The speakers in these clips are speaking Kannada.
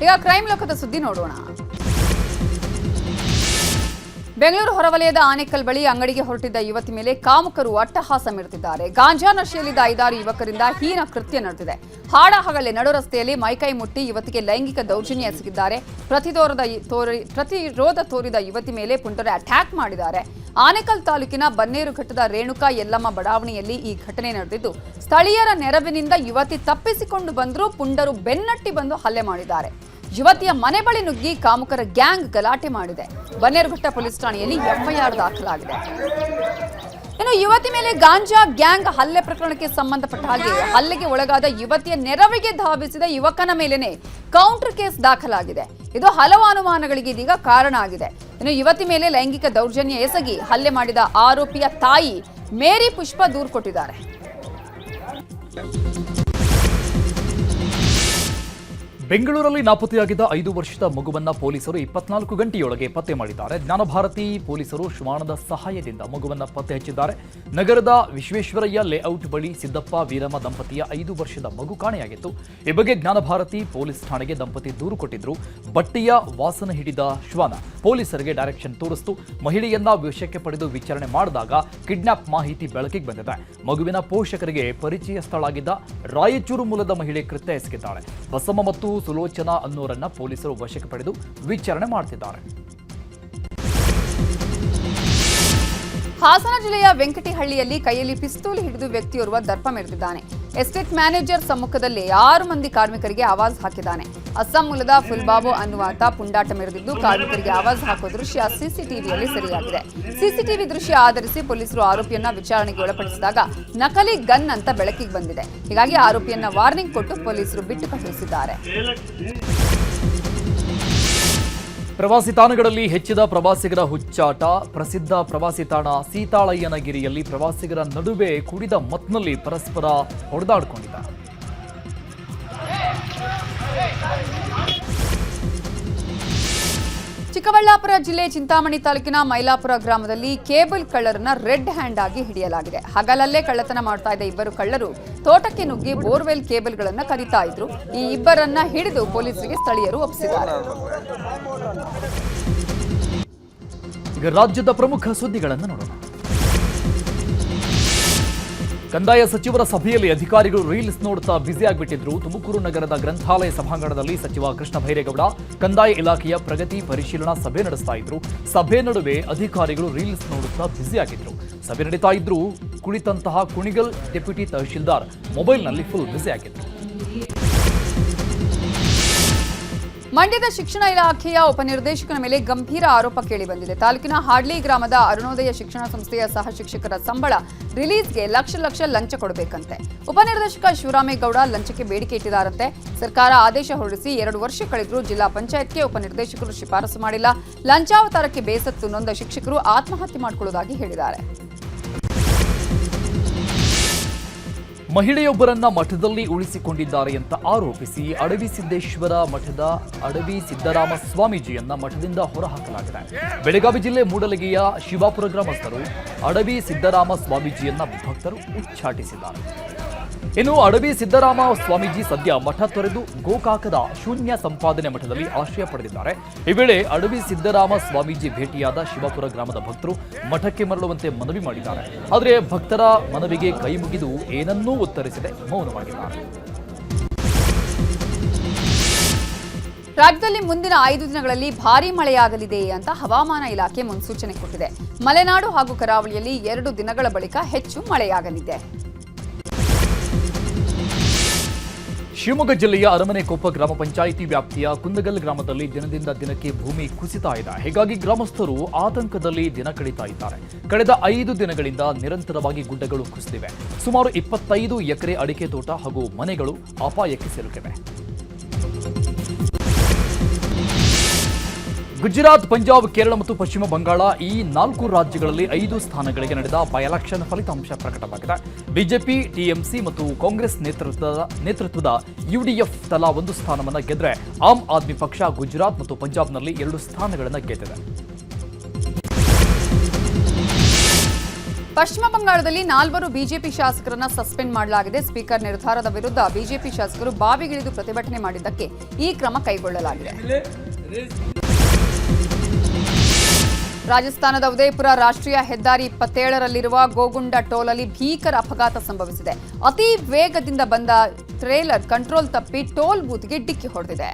ಈಗ ಕ್ರೈಮ್ ಲೋಕದ ಸುದ್ದಿ ನೋಡೋಣ. ಬೆಂಗಳೂರು ಹೊರವಲಯದ ಆನೇಕಲ್ ಬಳಿ ಅಂಗಡಿಗೆ ಹೊರಟಿದ್ದ ಯುವತಿ ಮೇಲೆ ಕಾಮುಕರು ಅಟ್ಟಹಾಸ ಮೆರೆದಿದ್ದಾರೆ. ಗಾಂಜಾ ನಶೆಯಲ್ಲಿದ್ದ 5-6 ಯುವಕರಿಂದ ಹೀನ ಕೃತ್ಯ ನಡೆದಿದೆ. ಹಾಡಹಗಲೇ ನಡು ರಸ್ತೆಯಲ್ಲಿ ಮೈಕೈ ಮುಟ್ಟಿ ಯುವತಿಗೆ ಲೈಂಗಿಕ ದೌರ್ಜನ್ಯ ಎಸಗಿದ್ದಾರೆ. ಪ್ರತಿರೋಧ ತೋರಿದ ಯುವತಿ ಮೇಲೆ ಪುಂಡರು ಅಟ್ಯಾಕ್ ಮಾಡಿದ್ದಾರೆ. ಆನೇಕಲ್ ತಾಲೂಕಿನ ಬನ್ನೇರುಘಟ್ಟದ ರೇಣುಕಾ ಯಲ್ಲಮ್ಮ ಬಡಾವಣೆಯಲ್ಲಿ ಈ ಘಟನೆ ನಡೆದಿದ್ದು, ಸ್ಥಳೀಯರ ನೆರವಿನಿಂದ ಯುವತಿ ತಪ್ಪಿಸಿಕೊಂಡು ಬಂದರೂ ಪುಂಡರು ಬೆನ್ನಟ್ಟಿ ಬಂದು ಹಲ್ಲೆ ಮಾಡಿದ್ದಾರೆ. ಯುವತಿಯ ಮನೆ ಬಳಿ ನುಗ್ಗಿ ಕಾಮುಕರ ಗ್ಯಾಂಗ್ ಗಲಾಟೆ ಮಾಡಿದೆ. ಬನ್ನೇರುಘಟ್ಟ ಪೊಲೀಸ್ ಠಾಣೆಯಲ್ಲಿ ಎಫ್ಐಆರ್ ದಾಖಲಾಗಿದೆ. ಇನ್ನು ಯುವತಿ ಮೇಲೆ ಗಾಂಜಾ ಗ್ಯಾಂಗ್ ಹಲ್ಲೆ ಪ್ರಕರಣಕ್ಕೆ ಸಂಬಂಧಪಟ್ಟ ಹಾಗೆ ಹಲ್ಲೆಗೆ ಒಳಗಾದ ಯುವತಿಯ ನೆರವಿಗೆ ಧಾವಿಸಿದ ಯುವಕನ ಮೇಲೇನೆ ಕೌಂಟರ್ ಕೇಸ್ ದಾಖಲಾಗಿದೆ. ಇದು ಹಲವು ಅನುಮಾನಗಳಿಗೆ ಇದೀಗ ಕಾರಣ ಆಗಿದೆ. ಇನ್ನು ಯುವತಿ ಮೇಲೆ ಲೈಂಗಿಕ ದೌರ್ಜನ್ಯ ಎಸಗಿ ಹಲ್ಲೆ ಮಾಡಿದ ಆರೋಪಿಯ ತಾಯಿ ಮೇರಿ ಪುಷ್ಪ ದೂರು ಕೊಟ್ಟಿದ್ದಾರೆ. ಬೆಂಗಳೂರಲ್ಲಿ ನಾಪತ್ತೆಯಾಗಿದ್ದ 5 ವರ್ಷದ ಮಗುವನ್ನ ಪೊಲೀಸರು 24 ಗಂಟೆಯೊಳಗೆ ಪತ್ತೆ ಮಾಡಿದ್ದಾರೆ. ಜ್ಞಾನಭಾರತಿ ಪೊಲೀಸರು ಶ್ವಾನದ ಸಹಾಯದಿಂದ ಮಗುವನ್ನ ಪತ್ತೆ ಹಚ್ಚಿದ್ದಾರೆ. ನಗರದ ವಿಶ್ವೇಶ್ವರಯ್ಯ ಲೇಔಟ್ ಬಳಿ ಸಿದ್ದಪ್ಪ ವೀರಮ್ಮ ದಂಪತಿಯ 5 ವರ್ಷದ ಮಗು ಕಾಣೆಯಾಗಿತ್ತು. ಈ ಬಗ್ಗೆ ಜ್ಞಾನಭಾರತಿ ಪೊಲೀಸ್ ಠಾಣೆಗೆ ದಂಪತಿ ದೂರು ಕೊಟ್ಟಿದ್ರು. ಬಟ್ಟೆಯ ವಾಸನೆ ಹಿಡಿದ ಶ್ವಾನ ಪೊಲೀಸರಿಗೆ ಡೈರೆಕ್ಷನ್ ತೋರಿಸಿತು. ಮಹಿಳೆಯನ್ನ ವಶಕ್ಕೆ ಪಡೆದು ವಿಚಾರಣೆ ಮಾಡಿದಾಗ ಕಿಡ್ನಾಪ್ ಮಾಹಿತಿ ಬೆಳಕಿಗೆ ಬಂದಿದೆ. ಮಗುವಿನ ಪೋಷಕರಿಗೆ ಪರಿಚಯಸ್ಥಳಾಗಿದ್ದ ರಾಯಚೂರು ಮೂಲದ ಮಹಿಳೆ ಕೃತ್ಯ ಎಸಗಿದ್ದಾಳೆ. ಬಸಮ್ಮ ಮತ್ತು ಸುಲೋಚನಾ ಅನ್ನೋರನ್ನ ಪೊಲೀಸರು ವಶಕ್ಕೆ ಪಡೆದು ವಿಚಾರಣೆ ಮಾಡುತ್ತಿದ್ದಾರೆ. ಹಾಸನ ಜಿಲ್ಲೆಯ ವೆಂಕಟಹಳ್ಳಿಯಲ್ಲಿ ಕೈಯಲ್ಲಿ ಪಿಸ್ತೂಲ್ ಹಿಡಿದು ವ್ಯಕ್ತಿಯೋರ್ವ ದರ್ಪ ಮೆರೆದಿದ್ದಾನೆ. ಎಸ್ಟೇಟ್ ಮ್ಯಾನೇಜರ್ ಸಮ್ಮುಖದಲ್ಲಿ 6 ಮಂದಿ ಕಾರ್ಮಿಕರಿಗೆ ಆವಾಜ್ ಹಾಕಿದ್ದಾನೆ. ಅಸ್ಸಾಂ ಮೂಲದ ಫುಲ್ಬಾಬು ಅನ್ನುವಾತ ಪುಂಡಾಟ ಮೆರೆದಿದ್ದು ಕಾರ್ಮಿಕರಿಗೆ ಆವಾಜ್ ಹಾಕುವ ದೃಶ್ಯ ಸಿಸಿಟಿವಿಯಲ್ಲಿ ಸೆರೆಯಾಗಿದೆ. ಸಿಸಿಟಿವಿ ದೃಶ್ಯ ಆಧರಿಸಿ ಪೊಲೀಸರು ಆರೋಪಿಯನ್ನ ವಿಚಾರಣೆಗೆ ಒಳಪಡಿಸಿದಾಗ ನಕಲಿ ಗನ್ ಅಂತ ಬೆಳಕಿಗೆ ಬಂದಿದೆ. ಹೀಗಾಗಿ ಆರೋಪಿಯನ್ನ ವಾರ್ನಿಂಗ್ ಕೊಟ್ಟು ಪೊಲೀಸರು ಬಿಟ್ಟು ಕಳುಹಿಸಿದ್ದಾರೆ. ಪ್ರವಾಸಿ ತಾಣಗಳಲ್ಲಿ ಹೆಚ್ಚಿದ ಪ್ರವಾಸಿಗರ ಹುಚ್ಚಾಟ. ಪ್ರಸಿದ್ಧ ಪ್ರವಾಸಿ ತಾಣ ಸೀತಾಳಯ್ಯನಗಿರಿಯಲ್ಲಿ ಪ್ರವಾಸಿಗರ ನಡುವೆ ಕುಡಿದ ಮತ್ನಲ್ಲಿ ಪರಸ್ಪರ ಹೊಡೆದಾಡಿಕೊಂಡಿದ್ದಾರೆ. ಚಿಕ್ಕಬಳ್ಳಾಪುರ ಜಿಲ್ಲೆ ಚಿಂತಾಮಣಿ ತಾಲೂಕಿನ ಮೈಲಾಪುರ ಗ್ರಾಮದಲ್ಲಿ ಕೇಬಲ್ ಕಳ್ಳರನ್ನ ರೆಡ್ ಹ್ಯಾಂಡ್ ಆಗಿ ಹಿಡಿಯಲಾಗಿದೆ. ಹಗಲಲ್ಲೇ ಕಳ್ಳತನ ಮಾಡ್ತಾ ಇದ್ದ ಇಬ್ಬರು ಕಳ್ಳರು ತೋಟಕ್ಕೆ ನುಗ್ಗಿ ಬೋರ್ವೆಲ್ ಕೇಬಲ್ಗಳನ್ನು ಕದಿತಾ ಇದ್ರು. ಈ ಇಬ್ಬರನ್ನ ಹಿಡಿದು ಪೊಲೀಸರಿಗೆ ಸ್ಥಳೀಯರು ಒಪ್ಪಿಸಿದ್ದಾರೆ. ಈಗ ರಾಜ್ಯದ ಪ್ರಮುಖ ಸುದ್ದಿಗಳನ್ನು ನೋಡೋಣ. ಕಂದಾಯ ಸಚಿವರ ಸಭೆಯಲ್ಲಿ ಅಧಿಕಾರಿಗಳು ರೀಲ್ಸ್ ನೋಡುತ್ತಾ ಬ್ಯುಸಿ ಆಗಿಬಿಟ್ಟಿದ್ರು. ತುಮಕೂರು ನಗರದ ಗ್ರಂಥಾಲಯ ಸಭಾಂಗಣದಲ್ಲಿ ಸಚಿವ ಕೃಷ್ಣ ಬೈರೇಗೌಡ ಕಂದಾಯ ಇಲಾಖೆಯ ಪ್ರಗತಿ ಪರಿಶೀಲನಾ ಸಭೆ ನಡೆಸ್ತಾ ಇದ್ರು. ಸಭೆ ನಡುವೆ ಅಧಿಕಾರಿಗಳು ರೀಲ್ಸ್ ನೋಡುತ್ತಾ ಬ್ಯುಸಿ ಆಗಿದ್ರು. ಸಭೆ ನಡೀತಾ ಇದ್ರು. ಕುಳಿತಂತಹ ಕುಣಿಗಲ್ ಡೆಪ್ಯೂಟಿ ತಹಶೀಲ್ದಾರ್ ಮೊಬೈಲ್ನಲ್ಲಿ ಫುಲ್ ಬ್ಯುಸಿ ಆಗಿದ್ರು. ಮಂಡ್ಯದ ಶಿಕ್ಷಣ ಇಲಾಖೆಯ ಉಪನಿರ್ದೇಶಕನ ಮೇಲೆ ಗಂಭೀರ ಆರೋಪ ಕೇಳಿಬಂದಿದೆ. ತಾಲೂಕಿನ ಹಾಡ್ಲಿ ಗ್ರಾಮದ ಅರುಣೋದಯ ಶಿಕ್ಷಣ ಸಂಸ್ಥೆಯ ಸಹ ಶಿಕ್ಷಕರ ಸಂಬಳ ರಿಲೀಸ್ಗೆ ಲಕ್ಷ ಲಂಚ ಕೊಡಬೇಕಂತೆ. ಉಪನಿರ್ದೇಶಕ ಶಿವರಾಮೇಗೌಡ ಲಂಚಕ್ಕೆ ಬೇಡಿಕೆ ಇಟ್ಟಿದ್ದಾರಂತೆ. ಸರ್ಕಾರ ಆದೇಶ ಹೊರಡಿಸಿ 2 ವರ್ಷ ಕಳೆದರೂ ಜಿಲ್ಲಾ ಪಂಚಾಯತ್ಗೆ ಉಪನಿರ್ದೇಶಕರು ಶಿಫಾರಸು ಮಾಡಿಲ್ಲ. ಲಂಚಾವತಾರಕ್ಕೆ ಬೇಸತ್ತು ನೊಂದ ಶಿಕ್ಷಕರು ಆತ್ಮಹತ್ಯೆ ಮಾಡಿಕೊಳ್ಳುವುದಾಗಿ ಹೇಳಿದ್ದಾರೆ. ಮಹಿಳೆಯೊಬ್ಬರನ್ನ ಮಠದಲ್ಲಿ ಉಳಿಸಿಕೊಂಡಿದ್ದಾರೆ ಅಂತ ಆರೋಪಿಸಿ ಅಡವಿ ಸಿದ್ದೇಶ್ವರ ಮಠದ ಅಡವಿ ಸಿದ್ದರಾಮ ಸ್ವಾಮೀಜಿಯನ್ನ ಮಠದಿಂದ ಹೊರಹಾಕಲಾಗಿದೆ. ಬೆಳಗಾವಿ ಜಿಲ್ಲೆ ಮೂಡಲಗಿಯ ಶಿವಾಪುರ ಗ್ರಾಮಸ್ಥರು ಅಡವಿ ಸಿದ್ದರಾಮ ಸ್ವಾಮೀಜಿಯನ್ನ ಭಕ್ತರು ಉಚ್ಚಾಟಿಸಿದ್ದಾರೆ. ಇನ್ನು ಅಡವಿ ಸಿದ್ದರಾಮ ಸ್ವಾಮೀಜಿ ಸದ್ಯ ಮಠ ತೊರೆದು ಗೋಕಾಕದ ಶೂನ್ಯ ಸಂಪಾದನೆ ಮಠದಲ್ಲಿ ಆಶ್ರಯ ಪಡೆದಿದ್ದಾರೆ. ಈ ವೇಳೆ ಅಡವಿ ಸಿದ್ದರಾಮ ಸ್ವಾಮೀಜಿ ಭೇಟಿಯಾದ ಶಿವಪುರ ಗ್ರಾಮದ ಭಕ್ತರು ಮಠಕ್ಕೆ ಮರಳುವಂತೆ ಮನವಿ ಮಾಡಿದ್ದಾರೆ. ಆದರೆ ಭಕ್ತರ ಮನವಿಗೆ ಕೈ ಮುಗಿದು ಏನನ್ನೂ ಉತ್ತರಿಸದೆ ಮೌನವಾಗಿದ್ದಾರೆ. ರಾಜ್ಯದಲ್ಲಿ ಮುಂದಿನ 5 ದಿನಗಳಲ್ಲಿ ಭಾರೀ ಮಳೆಯಾಗಲಿದೆ ಅಂತ ಹವಾಮಾನ ಇಲಾಖೆ ಮುನ್ಸೂಚನೆ ಕೊಟ್ಟಿದೆ. ಮಲೆನಾಡು ಹಾಗೂ ಕರಾವಳಿಯಲ್ಲಿ 2 ದಿನಗಳ ಬಳಿಕ ಹೆಚ್ಚು ಮಳೆಯಾಗಲಿದೆ. ಶಿವಮೊಗ್ಗ ಜಿಲ್ಲೆಯ ಅರಮನೆಕೊಪ್ಪ ಗ್ರಾಮ ಪಂಚಾಯಿತಿ ವ್ಯಾಪ್ತಿಯ ಕುಂದಗಲ್ ಗ್ರಾಮದಲ್ಲಿ ದಿನದಿಂದ ದಿನಕ್ಕೆ ಭೂಮಿ ಕುಸಿತಾ ಇದೆ. ಹೀಗಾಗಿ ಗ್ರಾಮಸ್ಥರು ಆತಂಕದಲ್ಲಿ ದಿನ ಕಳೀತಾ ಇದ್ದಾರೆ. ಕಳೆದ 5 ದಿನಗಳಿಂದ ನಿರಂತರವಾಗಿ ಗುಡ್ಡಗಳು ಕುಸಿದಿವೆ. ಸುಮಾರು 25 ಎಕರೆ ಅಡಿಕೆ ತೋಟ ಹಾಗೂ ಮನೆಗಳು ಅಪಾಯಕ್ಕೆ ಸಿಲುಕಿವೆ. ಗುಜರಾತ್, ಪಂಜಾಬ್, ಕೇರಳ ಮತ್ತು ಪಶ್ಚಿಮ ಬಂಗಾಳ ಈ 4 ರಾಜ್ಯಗಳಲ್ಲಿ 5 ಸ್ಥಾನಗಳಿಗೆ ನಡೆದ ಬೈ ಎಲೆಕ್ಷನ್ ಫಲಿತಾಂಶ ಪ್ರಕಟವಾಗಿದೆ. ಬಿಜೆಪಿ, ಟಿಎಂಸಿ ಮತ್ತು ಕಾಂಗ್ರೆಸ್ ನೇತೃತ್ವದ ಯುಡಿಎಫ್ ತಲಾ 1 ಸ್ಥಾನವನ್ನು ಗೆದ್ದರೆ ಆಮ್ ಆದ್ಮಿ ಪಕ್ಷ ಗುಜರಾತ್ ಮತ್ತು ಪಂಜಾಬ್ನಲ್ಲಿ 2 ಸ್ಥಾನಗಳನ್ನು ಗೆದ್ದಿದೆ. ಪಶ್ಚಿಮ ಬಂಗಾಳದಲ್ಲಿ 4 ಬಿಜೆಪಿ ಶಾಸಕರನ್ನ ಸಸ್ಪೆಂಡ್ ಮಾಡಲಾಗಿದೆ. ಸ್ಪೀಕರ್ ನಿರ್ಧಾರದ ವಿರುದ್ಧ ಬಿಜೆಪಿ ಶಾಸಕರು ಬಾವಿಗಿಳಿದು ಪ್ರತಿಭಟನೆ ಮಾಡಿದ್ದಕ್ಕೆ ಈ ಕ್ರಮ ಕೈಗೊಳ್ಳಲಾಗಿದೆ. ರಾಜಸ್ಥಾನದ ಉದಯಪುರ ರಾಷ್ಟ್ರೀಯ ಹೆದ್ದಾರಿ 27ರಲ್ಲಿರುವ ಗೋಗುಂಡ ಟೋಲ್ನಲ್ಲಿ ಭೀಕರ ಅಪಘಾತ ಸಂಭವಿಸಿದೆ. ಅತಿ ವೇಗದಿಂದ ಬಂದ ಟ್ರೇಲರ್ ಕಂಟ್ರೋಲ್ ತಪ್ಪಿ ಟೋಲ್ ಬೂತ್ಗೆ ಡಿಕ್ಕಿ ಹೊಡೆದಿದೆ.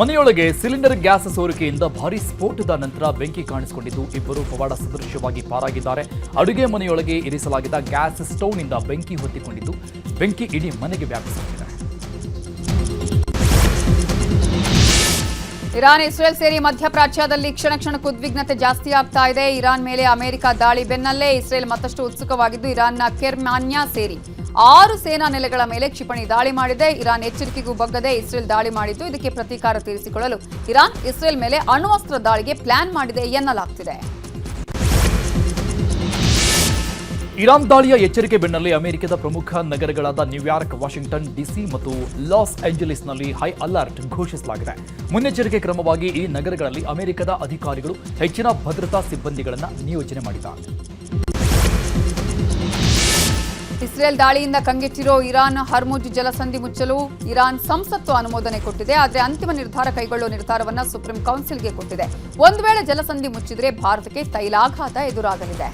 ಮನೆಯೊಳಗೆ ಸಿಲಿಂಡರ್ ಗ್ಯಾಸ್ ಸೋರಿಕೆಯಿಂದ ಭಾರೀ ಸ್ಫೋಟದ ನಂತರ ಬೆಂಕಿ ಕಾಣಿಸಿಕೊಂಡಿದ್ದು ಇಬ್ಬರು ಪವಾಡ ಸದೃಶ್ಯವಾಗಿ ಪಾರಾಗಿದ್ದಾರೆ. ಅಡುಗೆ ಮನೆಯೊಳಗೆ ಇರಿಸಲಾಗಿದ್ದ ಗ್ಯಾಸ್ ಸ್ಟೌವ್ನಿಂದ ಬೆಂಕಿ ಹೊತ್ತಿಕೊಂಡಿದ್ದು ಬೆಂಕಿ ಇಡೀ ಮನೆಗೆ ವ್ಯಾಪಿಸುತ್ತಿದೆ. ಇರಾನ್ ಇಸ್ರೇಲ್ ಸೇರಿ ಮಧ್ಯಪ್ರಾಚ್ಯದಲ್ಲಿ ಕ್ಷಣಕ್ಕೂ ಉದ್ವಿಗ್ನತೆ ಜಾಸ್ತಿ ಆಗ್ತಾ ಇದೆ. ಇರಾನ್ ಮೇಲೆ ಅಮೆರಿಕ ದಾಳಿ ಬೆನ್ನಲ್ಲೇ ಇಸ್ರೇಲ್ ಮತ್ತಷ್ಟು ಉತ್ಸುಕವಾಗಿದ್ದು ಇರಾನ್ನ ಕೆರ್ಮಾನ್ಯಾ ಸೇರಿ 6 ಸೇನಾ ನೆಲೆಗಳ ಮೇಲೆ ಕ್ಷಿಪಣಿ ದಾಳಿ ಮಾಡಿದೆ. ಇರಾನ್ ಎಚ್ಚರಿಕೆಗೂ ಬಗ್ಗದೆ ಇಸ್ರೇಲ್ ದಾಳಿ ಮಾಡಿದ್ದು ಇದಕ್ಕೆ ಪ್ರತೀಕಾರ ತೀರಿಸಿಕೊಳ್ಳಲು ಇರಾನ್ ಇಸ್ರೇಲ್ ಮೇಲೆ ಅಣ್ವಸ್ತ್ರ ದಾಳಿಗೆ ಪ್ಲಾನ್ ಮಾಡಿದೆ ಎನ್ನಲಾಗ್ತಿದೆ. ಇರಾನ್ ದಾಳಿಯ ಎಚ್ಚರಿಕೆ ಬೆನ್ನಲ್ಲೇ ಅಮೆರಿಕದ ಪ್ರಮುಖ ನಗರಗಳಾದ ನ್ಯೂಯಾರ್ಕ್, ವಾಷಿಂಗ್ಟನ್ ಡಿಸಿ ಮತ್ತು ಲಾಸ್ ಏಂಜಲೀಸ್ನಲ್ಲಿ ಹೈ ಅಲರ್ಟ್ ಘೋಷಿಸಲಾಗಿದೆ. ಮುನ್ನೆಚ್ಚರಿಕೆ ಕ್ರಮವಾಗಿ ಈ ನಗರಗಳಲ್ಲಿ ಅಮೆರಿಕದ ಅಧಿಕಾರಿಗಳು ಹೆಚ್ಚಿನ ಭದ್ರತಾ ಸಿಬ್ಬಂದಿಗಳನ್ನು ನಿಯೋಜನೆ ಮಾಡಿದ್ದಾರೆ. ಇಸ್ರೇಲ್ ದಾಳಿಯಿಂದ ಕಂಗೆಟ್ಟಿರೋ ಇರಾನ್ ಹರ್ಮುಜ್ ಜಲಸಂಧಿ ಮುಚ್ಚಲು ಇರಾನ್ ಸಂಸತ್ತು ಅನುಮೋದನೆ ಕೊಟ್ಟಿದೆ. ಆದರೆ ಅಂತಿಮ ನಿರ್ಧಾರ ಕೈಗೊಳ್ಳುವ ನಿರ್ಧಾರವನ್ನು ಸುಪ್ರೀಂ ಕೌನ್ಸಿಲ್ಗೆ ಕೊಟ್ಟಿದೆ. ಒಂದು ವೇಳೆ ಜಲಸಂಧಿ ಮುಚ್ಚಿದ್ರೆ ಭಾರತಕ್ಕೆ ತೈಲಾಘಾತ ಎದುರಾಗಲಿದೆ.